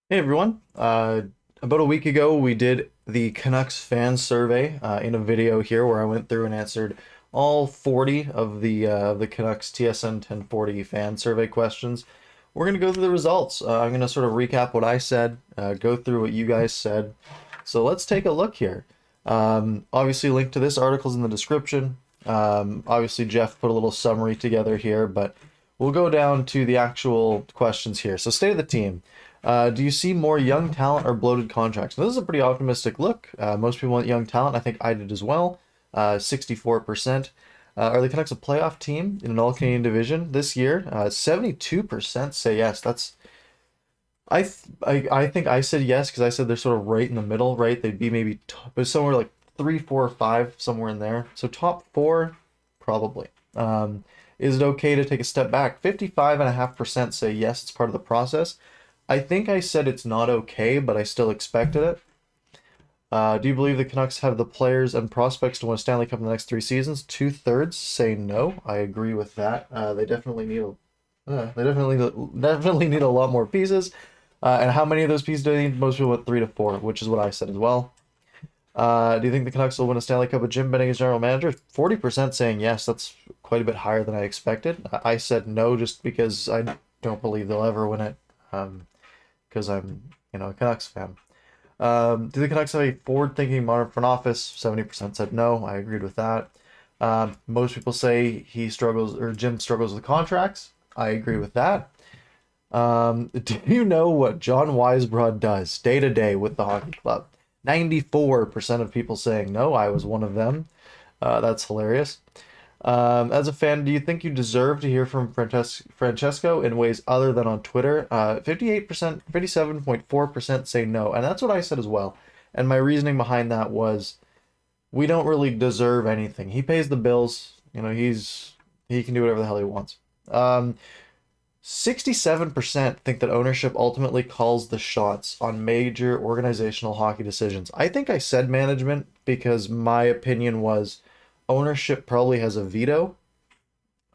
Hey everyone. About a week ago, we did the Canucks fan survey in a video here where I went through and answered all 40 of the Canucks TSN 1040 fan survey questions. We're going to go through the results. I'm going to sort of recap what I said, go through what you guys said. So let's take a look here. Obviously, link to this article's in the description. Obviously, Jeff put a little summary together here, but we'll go down to the actual questions here. So, state of the team. Do you see more young talent or bloated contracts? Now, this is a pretty optimistic look. Most people want young talent. I think I did as well. 64%. Are the Canucks a playoff team in an all Canadian division this year? 72% say yes. I think I said yes because I said they're sort of right in the middle, right? They'd be maybe but somewhere like three, four, five, somewhere in there. So top four, probably. Is it okay to take a step back? 55.5% say yes, it's part of the process. I think I said it's not okay, but I still expected it. Do you believe the Canucks have the players and prospects to win a Stanley Cup in the next 3 seasons? 2/3 say no. I agree with that. They definitely need a lot more pieces. And how many of those pieces do they need? Most people went 3 to 4, which is what I said as well. Do you think the Canucks will win a Stanley Cup with Jim Benning as general manager? 40% saying yes. That's quite a bit higher than I expected. I said no just because I don't believe they'll ever win it. Because I'm a Canucks fan. Do the Canucks have a forward-thinking modern front office? 70% said no. I agreed with that. Most people say he struggles or Jim struggles with contracts. I agree with that. Do you know what John Weisbrod does day to day with the hockey club? 94% of people saying no. I was one of them. That's hilarious. As a fan, do you think you deserve to hear from Francesco in ways other than on Twitter? 58%, 57.4% say no. And that's what I said as well. And my reasoning behind that was we don't really deserve anything. He pays the bills. He can do whatever the hell he wants. 67% think that ownership ultimately calls the shots on major organizational hockey decisions. I think I said management because my opinion was ownership probably has a veto.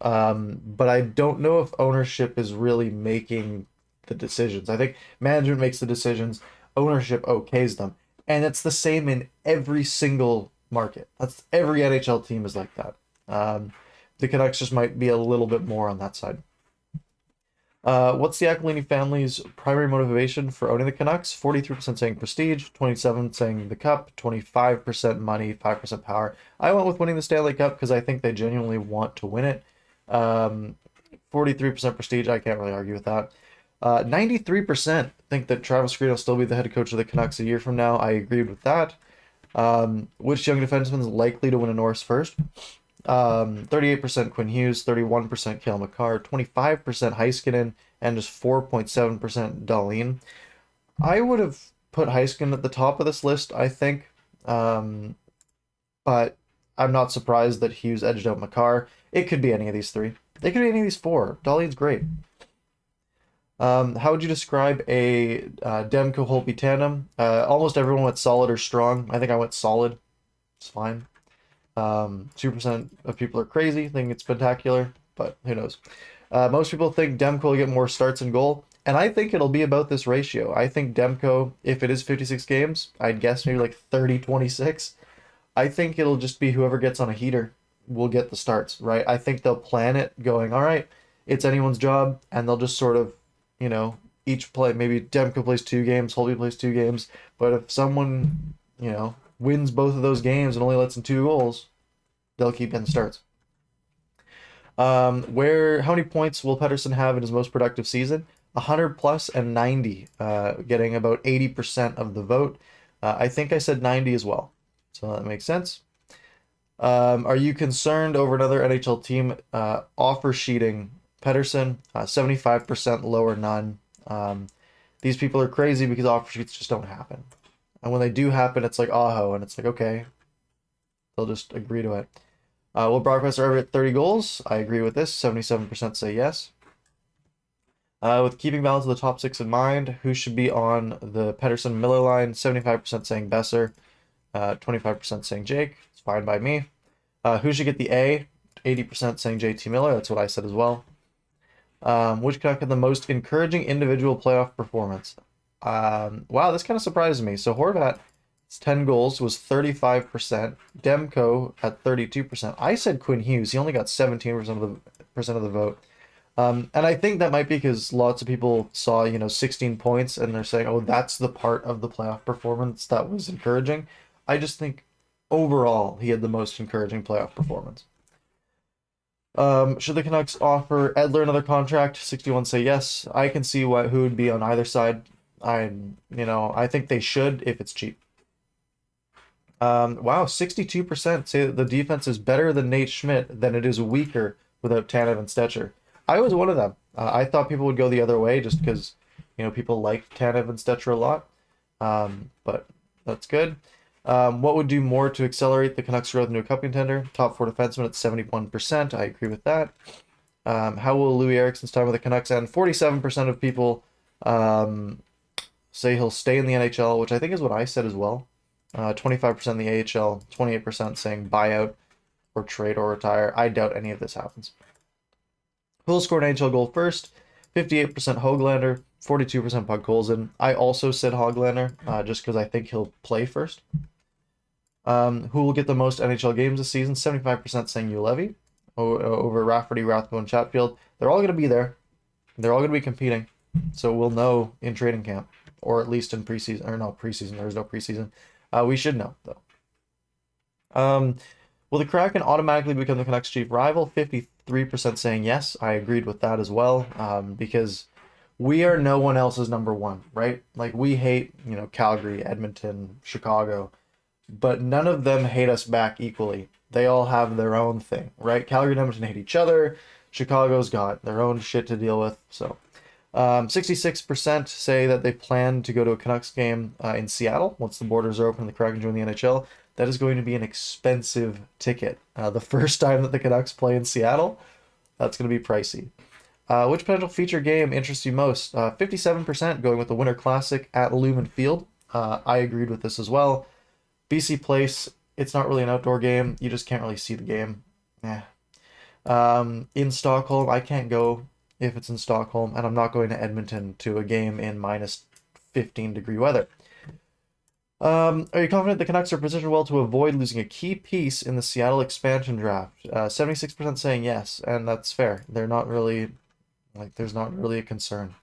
But I don't know if ownership is really making the decisions. I think management makes the decisions, ownership okays them. And it's the same in every single market. That's every NHL team is like that. The Canucks just might be a little bit more on that side. What's the Aquilini family's primary motivation for owning the Canucks? 43% saying prestige, 27% saying the cup, 25% money, 5% power. I went with winning the Stanley Cup because I think they genuinely want to win it. 43% prestige, I can't really argue with that. 93% think that Travis Green will still be the head coach of the Canucks a year from now. I agreed with that. Which young defenseman is likely to win a Norris first? 38% Quinn Hughes, 31% Cale Makar, 25% Heiskanen, and just 4.7% Dahlin. I would have put Heiskanen at the top of this list, I think. But I'm not surprised that Hughes edged out Makar. It could be any of these three. It could be any of these four. Dahlin's great. How would you describe a Demko Holtby tandem? Almost everyone went solid or strong. I think I went solid. It's fine. 2% of people are crazy, think it's spectacular, but who knows? Most people think Demko will get more starts in goal, and I think it'll be about this ratio. I think Demko, if it is 56 games, I'd guess maybe like 30-26. I think it'll just be whoever gets on a heater will get the starts, right? I think they'll plan it going, all right, it's anyone's job, and they'll just sort of, each play, maybe Demko plays 2 games, Holtby plays 2 games, but if someone, wins both of those games and only lets in 2 goals, they'll keep getting starts. How many points will Pettersson have in his most productive season? 100 plus and 90, getting about 80% of the vote. I think I said 90 as well, so that makes sense. Are you concerned over another NHL team offer sheeting Pettersson? 75% lower none. These people are crazy because offer sheets just don't happen. And when they do happen, it's like aho, and it's like, okay, they'll just agree to it. Will Broadcaster ever hit 30 goals? I agree with this. 77% say yes. With keeping balance of the top 6 in mind, who should be on the Pettersson-Miller line? 75% saying Besser, 25% saying Jake. It's fine by me. Who should get the A? 80% saying JT Miller. That's what I said as well. Which Canuck had the most encouraging individual playoff performance? Wow, this kind of surprised me. So Horvat, 10 goals, was 35%. Demko at 32%. I said Quinn Hughes. He only got 17% of the vote. And I think that might be because lots of people saw, 16 points and they're saying, oh, that's the part of the playoff performance that was encouraging. I just think overall he had the most encouraging playoff performance. Should the Canucks offer Edler another contract? 61 say yes. I can see who would be on either side. I think they should if it's cheap. Wow, 62% say that the defense is better than Nate Schmidt than it is weaker without Tanev and Stetcher. I was one of them. I thought people would go the other way just because, people like Tanev and Stetcher a lot. But that's good. What would do more to accelerate the Canucks' growth into a cup contender? Top 4 defenseman at 71%. I agree with that. How will Louis Eriksson's time with the Canucks end? 47% of people say he'll stay in the NHL, which I think is what I said as well. 25% in the AHL, 28% saying buyout or trade or retire. I doubt any of this happens. Who'll score an NHL goal first? 58% Höglander, 42% Podkolzin. I also said Höglander, just because I think he'll play first. Who will get the most NHL games this season? 75% saying Ulevy over Rafferty, Rathbone, and Chatfield. They're all going to be there. They're all going to be competing. So we'll know in training camp, or at least in preseason. Or no, preseason. There's no preseason. We should know, though. Will the Kraken automatically become the Canucks' chief rival? 53% saying yes. I agreed with that as well, because we are no one else's number one, right? Like, we hate, Calgary, Edmonton, Chicago, but none of them hate us back equally. They all have their own thing, right? Calgary and Edmonton hate each other. Chicago's got their own shit to deal with, so... 66% say that they plan to go to a Canucks game in Seattle once the borders are open and the Kraken join the NHL. That is going to be an expensive ticket. The first time that the Canucks play in Seattle, that's going to be pricey. Which potential feature game interests you most? 57% going with the Winter Classic at Lumen Field. I agreed with this as well. BC Place, it's not really an outdoor game. You just can't really see the game. In Stockholm, I can't go if it's in Stockholm, and I'm not going to Edmonton to a game in minus 15-degree weather. Are you confident the Canucks are positioned well to avoid losing a key piece in the Seattle expansion draft? 76% saying yes, and that's fair. They're not really, there's not really a concern.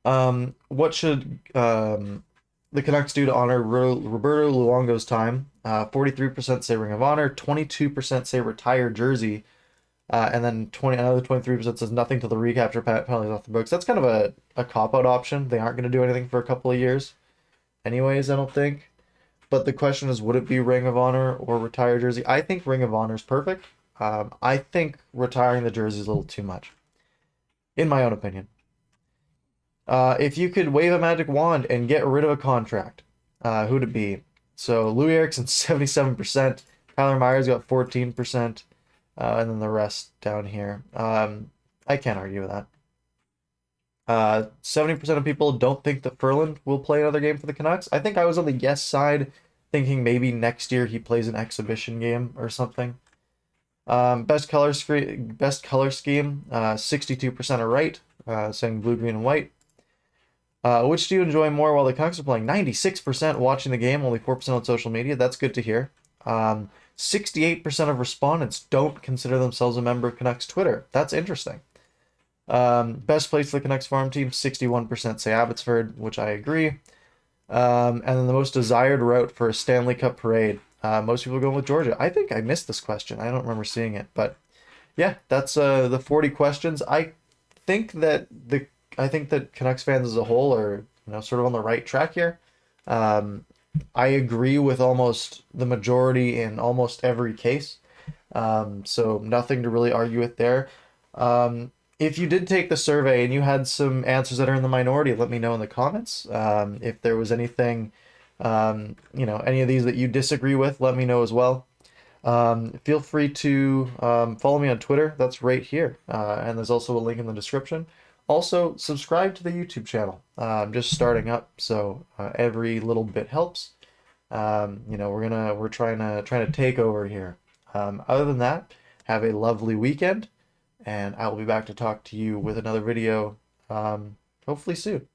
What should the Canucks do to honor Roberto Luongo's time? 43% say Ring of Honor, 22% say retire jersey, and then another 23% says nothing till the recapture penalties off the books. That's kind of a cop-out option. They aren't going to do anything for a couple of years anyways, I don't think. But the question is, would it be Ring of Honor or retire jersey? I think Ring of Honor is perfect. I think retiring the jersey is a little too much, in my own opinion. If you could wave a magic wand and get rid of a contract, who'd it be? So Louis Eriksson, 77%. Tyler Myers got 14%. And then the rest down here. I can't argue with that. 70% of people don't think that Ferland will play another game for the Canucks. I think I was on the yes side, thinking maybe next year he plays an exhibition game or something. Best color scheme, 62% are right, saying blue, green, and white. Which do you enjoy more while the Canucks are playing? 96% watching the game, only 4% on social media. That's good to hear. 68% of respondents don't consider themselves a member of Canucks Twitter. That's interesting. Best place for the Canucks farm team, 61% say Abbotsford, which I agree. And then the most desired route for a Stanley Cup parade. Most people are going with Georgia. I think I missed this question. I don't remember seeing it, but yeah, that's the 40 questions. I think that Canucks fans as a whole are sort of on the right track here. I agree with almost the majority in almost every case. So nothing to really argue with there. If you did take the survey and you had some answers that are in the minority, let me know in the comments. If there was anything, any of these that you disagree with, let me know as well. Feel free to follow me on Twitter. That's right here. And there's also a link in the description. Also, subscribe to the YouTube channel. I'm just starting up, so every little bit helps. We're trying to take over here. Other than that, have a lovely weekend, and I will be back to talk to you with another video, hopefully soon.